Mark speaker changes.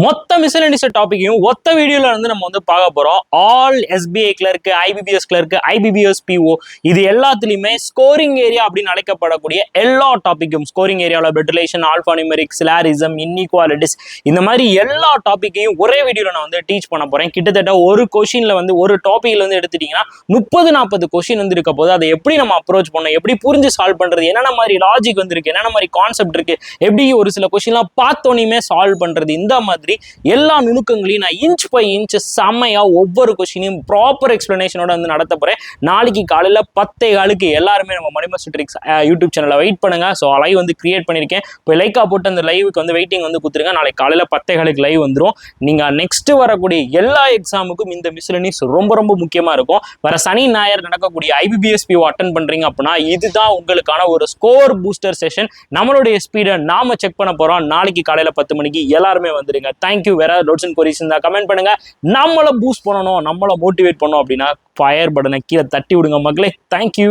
Speaker 1: மொத்த மிஸ்செலேனியஸ் டாபிக்கையும் ஒத்த வீடியோல வந்து நம்ம வந்து பார்க்க போறோம். All SBI clerk, IBPS clerk, IBPS PO இது எல்லாத்துலயுமே ஸ்கோரிங் ஏரியா அப்படின்னு அழைக்கப்படக்கூடிய எல்லா டாபிக்கும், ஸ்கோரிங் ஏரியாவில் பெட்ரிலேஷன், ஆல்பா நியூமெரிக், சிலாரிசம், இன்இக்வாலிட்டிஸ், இந்த மாதிரி எல்லா டாபிக்கையும் ஒரே வீடியோல நான் வந்து டீச் பண்ண போறேன். கிட்டத்தட்ட ஒரு கொஸ்டின்ல வந்து ஒரு டாபிக்ல வந்து எடுத்துட்டீங்கன்னா 30-40 கொஸ்டின் வந்து இருக்க போது அதை எப்படி நம்ம அப்ரோச் பண்ணணும், எப்படி புரிஞ்சு சால்வ் பண்றது, என்னென்ன மாதிரி லாஜிக் வந்து இருக்கு, என்னென்ன மாதிரி கான்செப்ட் இருக்கு, எப்படி ஒரு சில கொஸ்டின்லாம் பார்த்தோன்னே சால்வ் பண்றது, இந்த மாதிரி எல்லா நுணுக்கங்களையும் நான் இன்ச் பை இன்ச் செம்மையா ஒவ்வொரு கொஸ்டினையும் ப்ராப்பர் எக்ஸ்பிளனேஷனோட வந்து நடத்த போறேன். நாளைக்கு காலையில 10:15 எல்லாருமே நம்ம மணி மாஸ்டர் ட்ரிக்ஸ் யூடியூப் சேனல்ல வெயிட் பண்ணுங்க. ஸோ லைவ் வந்து கிரியேட் பண்ணியிருக்கேன். இப்போ லைக்கா போட்டு அந்த லைவுக்கு வந்து வெயிட்டிங் வந்து கொடுத்துருங்க. நாளைக்கு காலையில 10:15 லைவ் வந்துடும். நீங்க நெக்ஸ்ட் வரக்கூடிய எல்லா எக்ஸாமுக்கும் இந்த மிஸ்செலேனியஸ் ரொம்ப ரொம்ப முக்கியமா இருக்கும். வர சனி ஞாயிறு நடக்கக்கூடிய ஐபிபிஎஸ் பிஓ அட்டன் பண்றீங்க அப்படின்னா இதுதான் உங்களுக்கான ஒரு ஸ்கோர் பூஸ்டர் செஷன். நம்மளுடைய ஸ்பீடை நாம செக் பண்ண போறோம். நாளைக்கு காலையில 10 மணிக்கு எல்லாருமே வந்துருங்க. தேங்க்யூ. வேற டவுட்ஸ் அண்ட் கொரிஸ் இருந்தா கமெண்ட் பண்ணுங்க. நம்மள பூஸ்ட் பண்ணணும், நம்மள மோட்டிவேட் பண்ணணும் அப்படின்னா ஃபயர் பட்டனை கீழே தட்டி விடுங்க மக்களே. தேங்க்யூ.